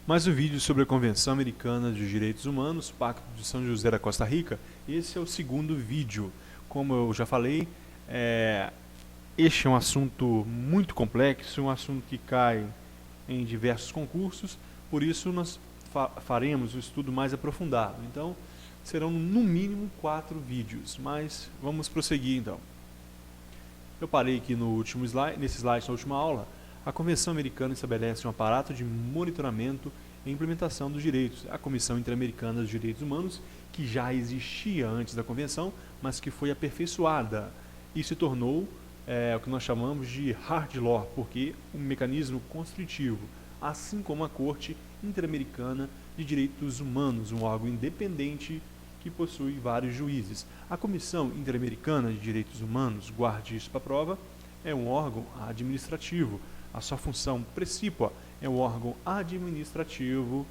Mais um vídeo sobre a Convenção Americana dos Direitos Humanos, Pacto de São José da Costa Rica. Esse é o segundo vídeo. Como eu já falei, este é um assunto muito complexo, um assunto que cai em diversos concursos, por isso nós faremos o estudo mais aprofundado. Então, serão no mínimo 4 vídeos, mas vamos prosseguir então. Eu parei aqui no último slide, nesse slide na última aula. A Convenção Americana estabelece um aparato de monitoramento e implementação dos direitos. A Comissão Interamericana dos Direitos Humanos, que já existia antes da Convenção, mas que foi aperfeiçoada e se tornou o que nós chamamos de hard law, porque um mecanismo constritivo, assim como a Corte Interamericana de Direitos Humanos, um órgão independente que possui vários juízes. A Comissão Interamericana de Direitos Humanos, guarde isso para a prova, é um órgão administrativo. A sua função precípua é o órgão administrativo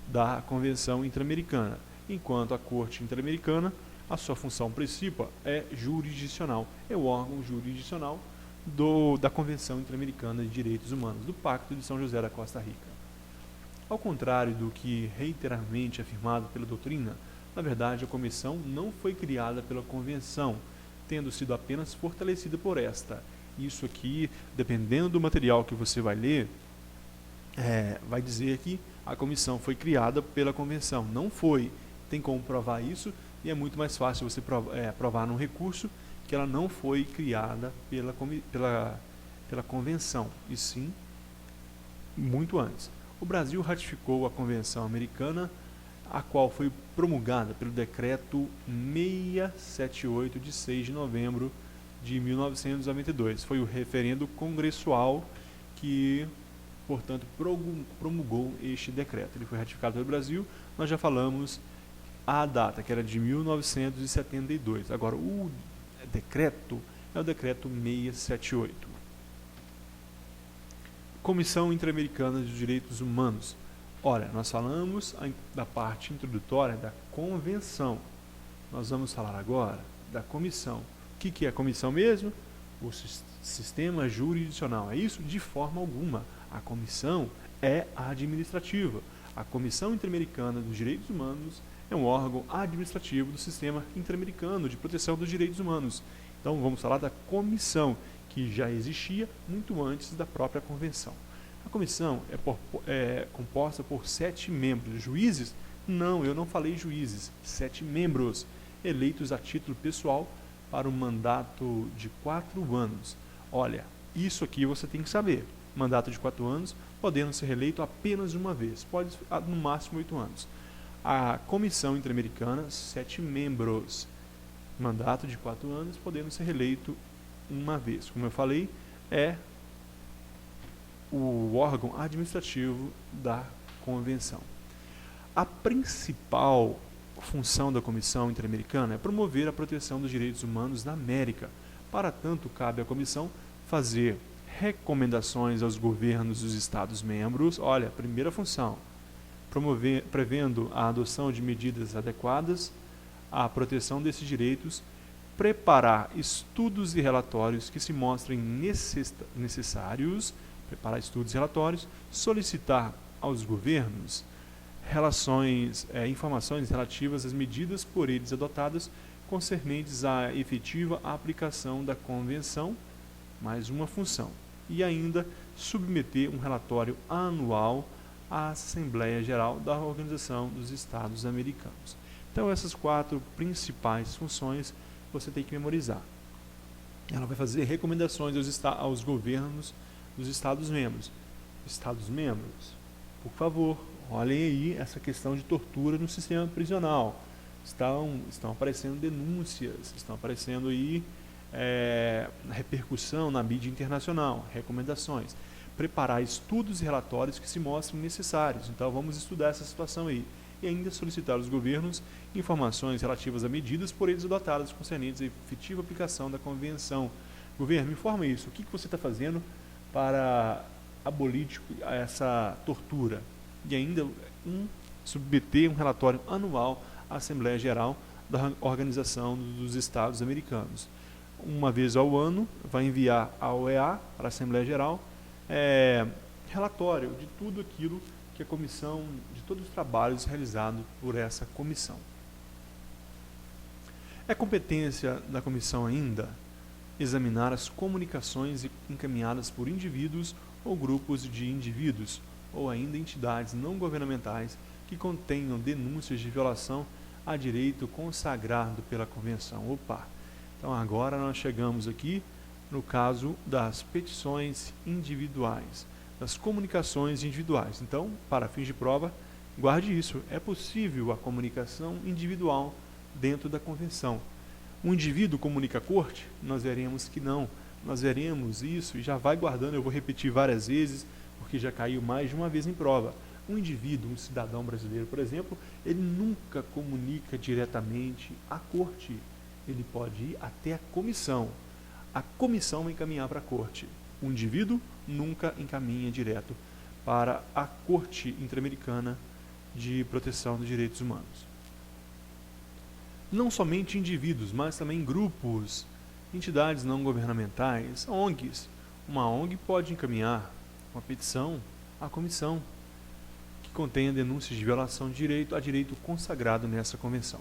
da Convenção Interamericana, enquanto a Corte Interamericana, a sua função precípua é jurisdicional, é o órgão jurisdicional da Convenção Interamericana de Direitos Humanos, do Pacto de São José da Costa Rica. Ao contrário do que reiteradamente afirmado pela doutrina, na verdade a Comissão não foi criada pela Convenção, tendo sido apenas fortalecida por esta. Isso aqui, dependendo do material que você vai ler, vai dizer que a comissão foi criada pela convenção. Não foi. Tem como provar isso e é muito mais fácil você provar num recurso que ela não foi criada pela convenção, e sim muito antes. O Brasil ratificou a Convenção Americana, a qual foi promulgada pelo Decreto 678 de 6 de novembro de 1992. Foi o referendo congressual que, portanto, promulgou este decreto. Ele foi ratificado pelo Brasil. Nós já falamos a data, que era de 1972. Agora, o decreto é o decreto 678. Comissão Interamericana dos Direitos Humanos. Olha, nós falamos da parte introdutória da convenção. Nós vamos falar agora da comissão. O que é a comissão mesmo? O sistema jurisdicional. É isso? De forma alguma. A comissão é administrativa. A Comissão Interamericana dos Direitos Humanos é um órgão administrativo do sistema interamericano de proteção dos direitos humanos. Então vamos falar da comissão, que já existia muito antes da própria convenção. A comissão é composta por 7 membros. Juízes? Não, eu não falei juízes. 7 membros eleitos a título pessoal para um mandato de 4 anos. Olha, isso aqui você tem que saber. Mandato de 4 anos, podendo ser reeleito apenas uma vez. Pode, no máximo, 8 anos. A Comissão Interamericana, 7 membros. Mandato de 4 anos, podendo ser reeleito uma vez. Como eu falei, é o órgão administrativo da Convenção. A principal função da Comissão Interamericana é promover a proteção dos direitos humanos na América. Para tanto, cabe à Comissão fazer recomendações aos governos dos Estados-membros. Olha, primeira função, prevendo a adoção de medidas adequadas à proteção desses direitos, preparar estudos e relatórios que se mostrem necessários, solicitar aos governos informações relativas às medidas por eles adotadas concernentes à efetiva aplicação da Convenção, mais uma função, e ainda submeter um relatório anual à Assembleia Geral da Organização dos Estados Americanos. Então essas 4 principais funções você tem que memorizar. Ela vai fazer recomendações aos governos dos Estados-membros. Estados-membros, por favor, olhem aí essa questão de tortura no sistema prisional. Estão aparecendo denúncias, estão aparecendo aí repercussão na mídia internacional, recomendações. Preparar estudos e relatórios que se mostrem necessários. Então vamos estudar essa situação aí. E ainda solicitar aos governos informações relativas a medidas por eles adotadas concernentes à efetiva aplicação da Convenção. Governo, me informa isso. O que você está fazendo para abolir essa tortura? E ainda submeter um relatório anual à Assembleia Geral da Organização dos Estados Americanos. Uma vez ao ano, vai enviar à OEA, para a Assembleia Geral, relatório de tudo aquilo que a comissão, de todos os trabalhos realizados por essa comissão. É competência da comissão ainda examinar as comunicações encaminhadas por indivíduos ou grupos de indivíduos, ou ainda entidades não governamentais que contenham denúncias de violação a direito consagrado pela Convenção. Opa! Então agora nós chegamos aqui no caso das petições individuais, das comunicações individuais. Então, para fins de prova, guarde isso, é possível a comunicação individual dentro da Convenção. Um indivíduo comunica à corte? Nós veremos que não. Nós veremos isso e já vai guardando, eu vou repetir várias vezes, porque já caiu mais de uma vez em prova. Um indivíduo, um cidadão brasileiro, por exemplo, ele nunca comunica diretamente à corte. Ele pode ir até a comissão. A comissão vai encaminhar para a corte. O indivíduo nunca encaminha direto para a Corte Interamericana de Proteção dos Direitos Humanos. Não somente indivíduos, mas também grupos, entidades não governamentais, ONGs. Uma ONG pode encaminhar uma petição à comissão que contenha denúncias de violação de direito a direito consagrado nessa convenção.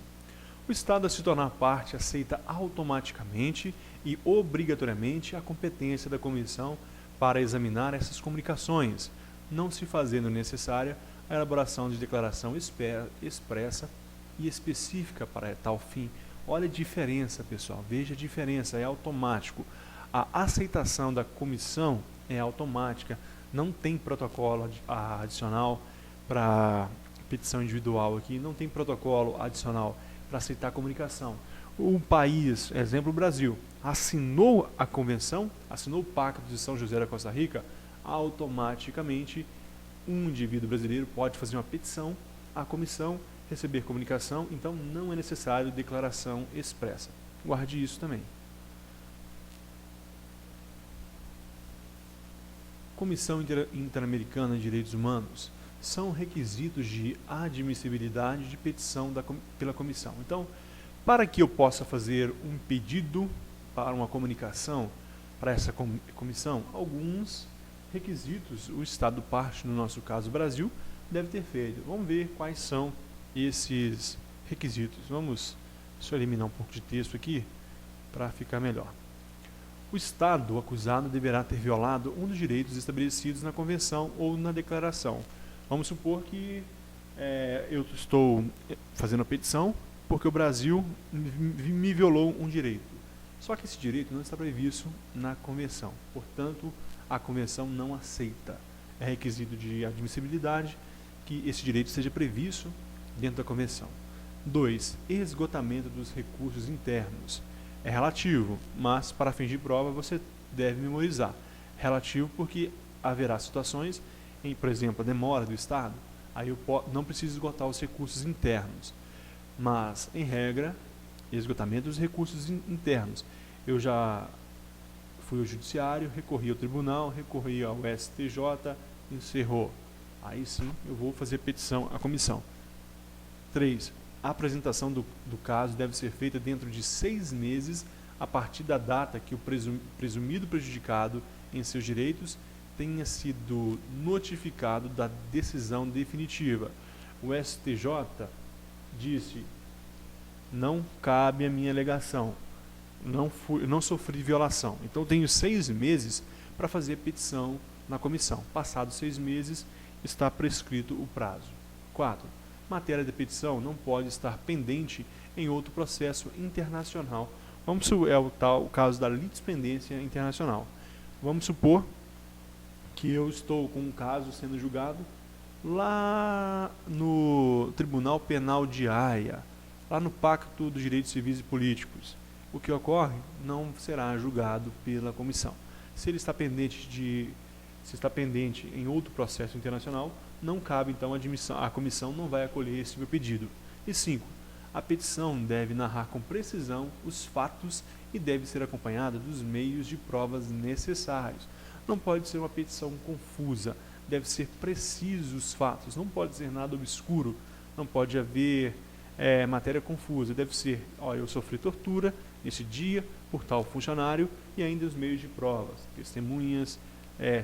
O Estado, a se tornar parte, aceita automaticamente e obrigatoriamente a competência da comissão para examinar essas comunicações, não se fazendo necessária a elaboração de declaração expressa e específica para tal fim. Olha a diferença, pessoal, veja a diferença, é automático. A aceitação da comissão é automática, não tem protocolo adicional para petição individual aqui, não tem protocolo adicional para aceitar a comunicação. O país, exemplo, o Brasil, assinou a convenção, assinou o Pacto de São José da Costa Rica, automaticamente um indivíduo brasileiro pode fazer uma petição à comissão, receber comunicação, então não é necessário declaração expressa. Guarde isso também. Comissão Interamericana de Direitos Humanos são requisitos de admissibilidade de petição pela comissão. Então, para que eu possa fazer um pedido para uma comunicação para essa comissão, alguns requisitos o Estado parte, no nosso caso o Brasil, deve ter feito. Vamos ver quais são esses requisitos. Deixa eu eliminar um pouco de texto aqui para ficar melhor. O Estado acusado deverá ter violado um dos direitos estabelecidos na Convenção ou na Declaração. Vamos supor que eu estou fazendo a petição porque o Brasil me violou um direito. Só que esse direito não está previsto na Convenção. Portanto, a Convenção não aceita. É requisito de admissibilidade que esse direito esteja previsto dentro da Convenção. 2. Esgotamento dos recursos internos. É relativo, mas para fins de prova você deve memorizar. Relativo porque haverá situações em, por exemplo, a demora do Estado, aí eu não preciso esgotar os recursos internos. Mas, em regra, esgotamento dos recursos internos. Eu já fui ao judiciário, recorri ao tribunal, recorri ao STJ, encerrou. Aí sim eu vou fazer petição à comissão. 3. A apresentação do caso deve ser feita dentro de 6 meses a partir da data que o presumido prejudicado em seus direitos tenha sido notificado da decisão definitiva. O STJ disse: não cabe a minha alegação, não sofri violação. Então tenho 6 meses para fazer petição na comissão. Passados 6 meses, está prescrito o prazo. 4. Matéria de petição não pode estar pendente em outro processo internacional. O caso da litispendência internacional. Vamos supor que eu estou com um caso sendo julgado lá no Tribunal Penal de Haia, lá no Pacto dos Direitos Civis e Políticos. O que ocorre não será julgado pela comissão. Se ele está pendente em outro processo internacional, não cabe então a comissão não vai acolher esse meu pedido. E 5. A petição deve narrar com precisão os fatos e deve ser acompanhada dos meios de provas necessários. Não pode ser uma petição confusa, deve ser preciso os fatos, não pode ser nada obscuro, não pode haver matéria confusa, deve ser, eu sofri tortura nesse dia por tal funcionário e ainda os meios de provas, testemunhas,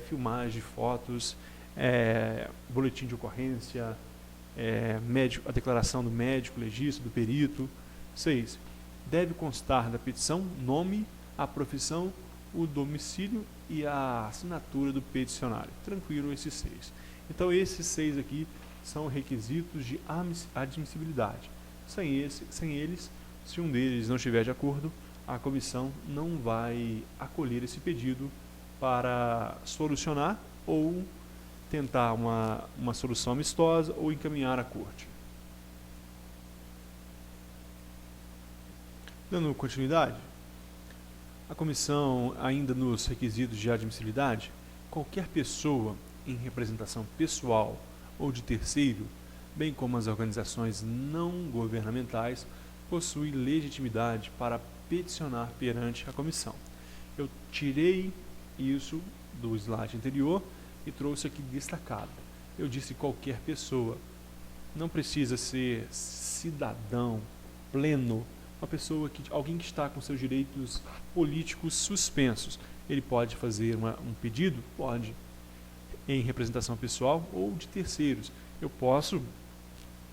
filmagem, fotos, boletim de ocorrência, a declaração do médico, legista, do perito. 6. Deve constar da petição nome, a profissão, o domicílio e a assinatura do peticionário. Tranquilo esses 6. Então esses 6 aqui são requisitos de admissibilidade. Sem eles, se um deles não estiver de acordo, a comissão não vai acolher esse pedido para solucionar ou tentar uma solução amistosa ou encaminhar à corte. Dando continuidade, a comissão, ainda nos requisitos de admissibilidade, qualquer pessoa em representação pessoal ou de terceiro, bem como as organizações não governamentais, possui legitimidade para peticionar perante a comissão. Eu tirei isso do slide anterior e trouxe aqui destacado. Eu disse qualquer pessoa, não precisa ser cidadão pleno, uma pessoa alguém que está com seus direitos políticos suspensos. Ele pode fazer um pedido? Pode, em representação pessoal ou de terceiros. Eu posso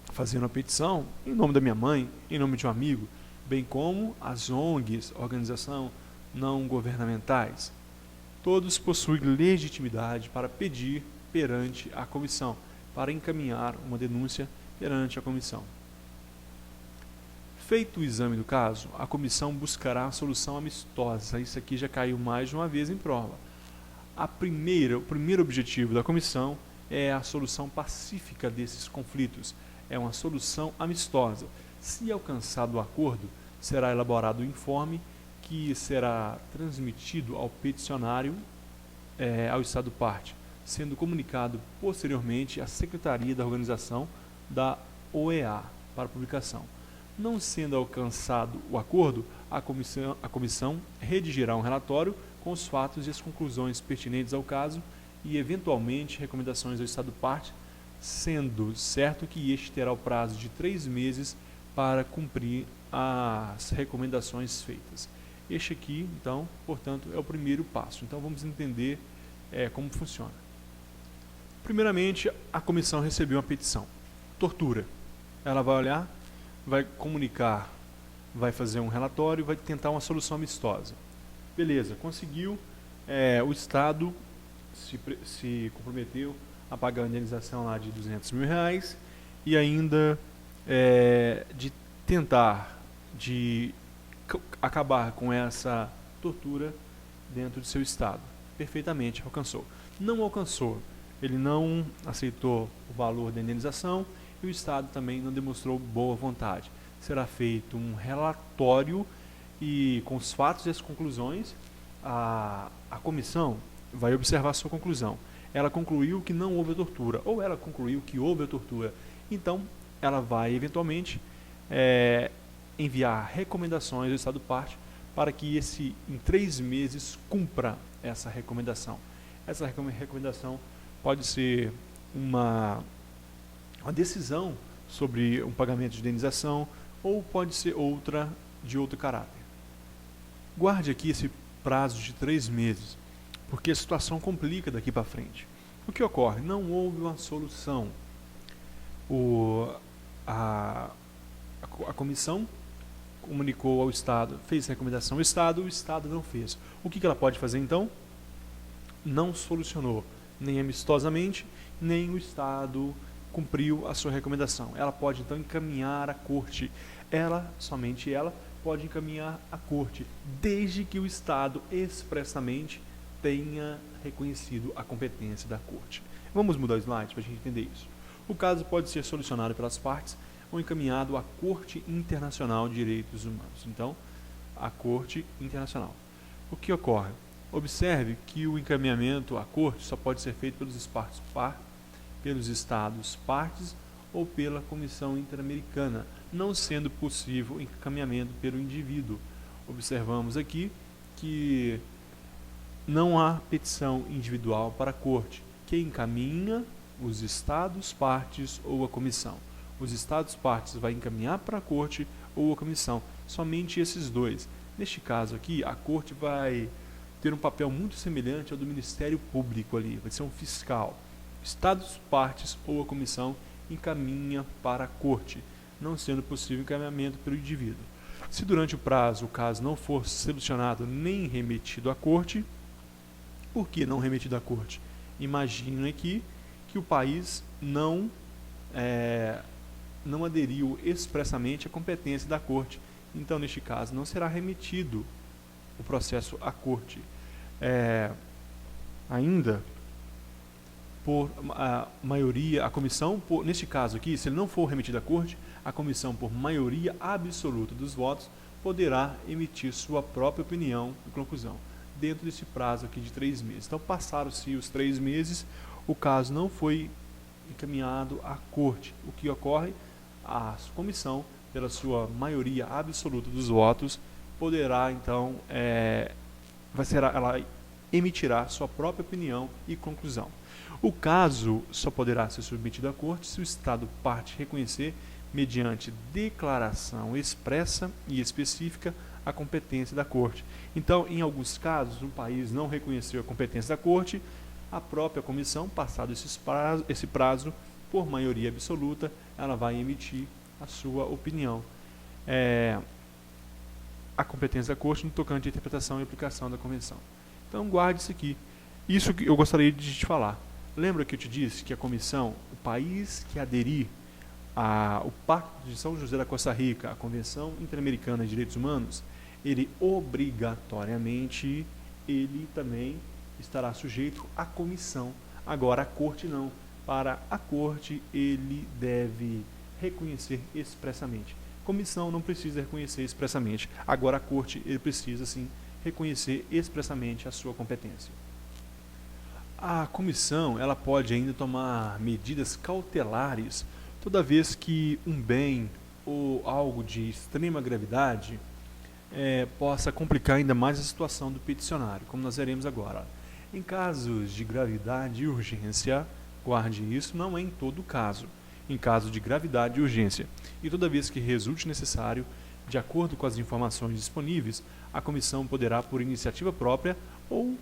fazer uma petição em nome da minha mãe, em nome de um amigo, bem como as ONGs, organizações não governamentais. Todos possuem legitimidade para pedir perante a comissão, para encaminhar uma denúncia perante a comissão. Feito o exame do caso, a comissão buscará a solução amistosa. Isso aqui já caiu mais de uma vez em prova. O primeiro objetivo da comissão é a solução pacífica desses conflitos. É uma solução amistosa. Se alcançado o acordo, será elaborado o informe que será transmitido ao peticionário, ao Estado parte, sendo comunicado posteriormente à Secretaria da Organização da OEA para publicação. Não sendo alcançado o acordo, a comissão redigirá um relatório com os fatos e as conclusões pertinentes ao caso e, eventualmente, recomendações ao Estado parte, sendo certo que este terá o prazo de 3 meses para cumprir as recomendações feitas. Este aqui, então, portanto, é o primeiro passo. Então, vamos entender como funciona. Primeiramente, a comissão recebeu uma petição. Tortura. Ela vai olhar, vai comunicar, vai fazer um relatório, vai tentar uma solução amistosa. Beleza, conseguiu, o Estado se comprometeu a pagar a indenização lá de R$200 mil e ainda de tentar acabar com essa tortura dentro de seu Estado. Perfeitamente, alcançou. Não alcançou, ele não aceitou o valor da indenização e o Estado também não demonstrou boa vontade. Será feito um relatório e com os fatos e as conclusões, a comissão vai observar sua conclusão. Ela concluiu que não houve a tortura, ou ela concluiu que houve a tortura. Então, ela vai, eventualmente, enviar recomendações ao Estado parte para que em 3 meses, cumpra essa recomendação. Essa recomendação pode ser uma decisão sobre um pagamento de indenização, ou pode ser outra de outro caráter. Guarde aqui esse prazo de 3 meses, porque a situação complica daqui para frente. O que ocorre? Não houve uma solução. A comissão comunicou ao Estado, fez recomendação ao Estado, o Estado não fez. O que ela pode fazer então? Não solucionou, nem amistosamente, nem o Estado cumpriu a sua recomendação. Ela pode então encaminhar à corte. Somente ela, pode encaminhar à corte, desde que o Estado expressamente tenha reconhecido a competência da corte. Vamos mudar o slide para a gente entender isso. O caso pode ser solucionado pelas partes ou encaminhado à Corte Internacional de Direitos Humanos. Então, a Corte Internacional. O que ocorre? Observe que o encaminhamento à Corte só pode ser feito pelos Estados partes ou pela Comissão Interamericana, não sendo possível encaminhamento pelo indivíduo. Observamos aqui que não há petição individual para a Corte. Quem encaminha? Os Estados partes ou a Comissão. Os Estados partes vai encaminhar para a Corte ou a Comissão. Somente esses dois. Neste caso aqui, a Corte vai ter um papel muito semelhante ao do Ministério Público ali, vai ser um fiscal. Estados partes ou a comissão encaminha para a corte, não sendo possível encaminhamento pelo indivíduo. Se durante o prazo o caso não for solucionado nem remetido à corte, por que não remetido à corte? Imaginem aqui que o país não aderiu expressamente à competência da corte. Então, neste caso, não será remetido o processo à corte. Ainda, por a maioria, a comissão, neste caso aqui, se ele não for remetido à corte, a comissão, por maioria absoluta dos votos, poderá emitir sua própria opinião e conclusão, dentro desse prazo aqui de 3 meses. Então, passaram-se os 3 meses, o caso não foi encaminhado à corte. O que ocorre? A comissão, pela sua maioria absoluta dos votos, poderá, então, ela emitirá sua própria opinião e conclusão. O caso só poderá ser submetido à corte se o Estado parte reconhecer, mediante declaração expressa e específica, a competência da corte. Então, em alguns casos, o país não reconheceu a competência da corte, a própria comissão, passado esse prazo, por maioria absoluta, ela vai emitir a sua opinião. A competência da corte no tocante à interpretação e aplicação da convenção. Então, guarde isso aqui. Isso que eu gostaria de te falar. Lembra que eu te disse que a comissão, o país que aderir ao Pacto de São José da Costa Rica, a Convenção Interamericana de Direitos Humanos, ele obrigatoriamente, ele também estará sujeito à comissão. Agora, a corte não. Para a corte, ele deve reconhecer expressamente. Comissão não precisa reconhecer expressamente. Agora, a corte, ele precisa, sim, reconhecer expressamente a sua competência. A comissão, ela pode ainda tomar medidas cautelares toda vez que um bem ou algo de extrema gravidade possa complicar ainda mais a situação do peticionário, como nós veremos agora. Em casos de gravidade e urgência, guarde isso, não é em todo caso. Em caso de gravidade e urgência, e toda vez que resulte necessário, de acordo com as informações disponíveis, a comissão poderá, por iniciativa própria ou,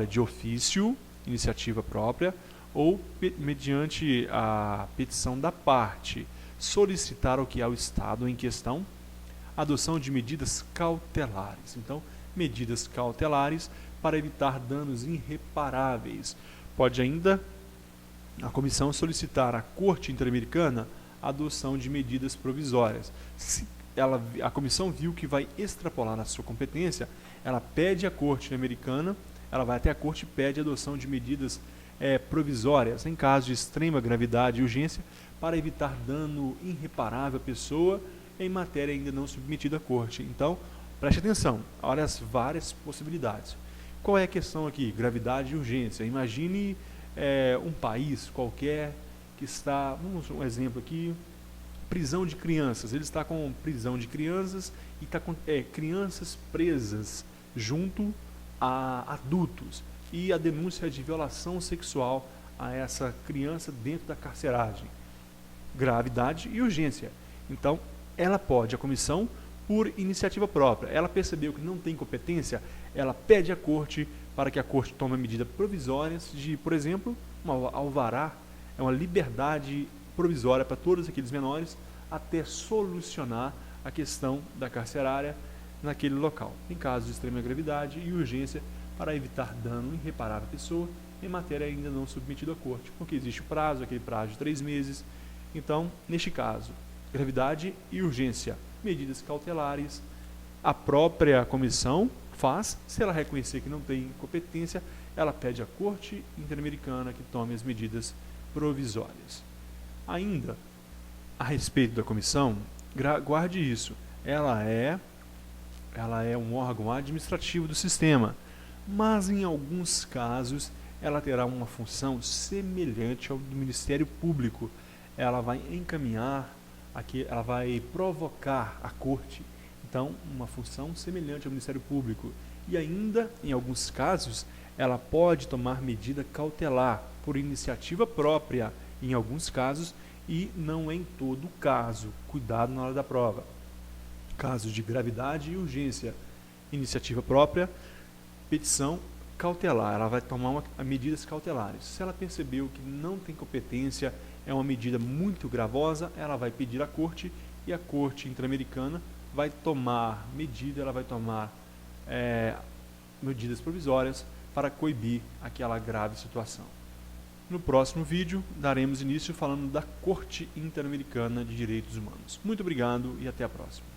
de ofício, iniciativa própria, ou mediante a petição da parte, solicitar ao Estado em questão a adoção de medidas cautelares. Então, medidas cautelares para evitar danos irreparáveis. Pode ainda a comissão solicitar à Corte Interamericana a adoção de medidas provisórias. Se a comissão viu que vai extrapolar a sua competência, ela pede à Corte Interamericana, ela vai até a Corte e pede a adoção de medidas provisórias, em caso de extrema gravidade e urgência, para evitar dano irreparável à pessoa em matéria ainda não submetida à Corte. Então, preste atenção, olha as várias possibilidades. Qual é a questão aqui? Gravidade e urgência. Imagine um país qualquer que está, vamos um exemplo aqui, prisão de crianças. Ele está com prisão de crianças e está com crianças presas junto a adultos, e a denúncia de violação sexual a essa criança dentro da carceragem. Gravidade e urgência. Então, a comissão, por iniciativa própria, ela percebeu que não tem competência, ela pede à corte para que a corte tome medidas provisórias de, por exemplo, uma alvará, uma liberdade provisória para todos aqueles menores, até solucionar a questão da carcerária naquele local, em caso de extrema gravidade e urgência, para evitar dano irreparável à pessoa, em matéria ainda não submetida à corte, porque existe o prazo, aquele prazo de 3 meses. Então, neste caso, gravidade e urgência, medidas cautelares, a própria comissão faz. Se ela reconhecer que não tem competência, ela pede à Corte Interamericana que tome as medidas provisórias. Ainda, a respeito da comissão, guarde isso, ela é um órgão administrativo do sistema, mas em alguns casos ela terá uma função semelhante ao do Ministério Público. Ela vai encaminhar, ela vai provocar a corte, então uma função semelhante ao Ministério Público. E ainda, em alguns casos, ela pode tomar medida cautelar por iniciativa própria, em alguns casos, e não em todo caso. Cuidado na hora da prova. Casos de gravidade e urgência, iniciativa própria, petição cautelar, ela vai tomar medidas cautelares. Se ela percebeu que não tem competência, é uma medida muito gravosa, ela vai pedir à corte e a corte interamericana vai tomar medida, ela vai tomar medidas provisórias para coibir aquela grave situação. No próximo vídeo, daremos início falando da Corte Interamericana de Direitos Humanos. Muito obrigado e até a próxima.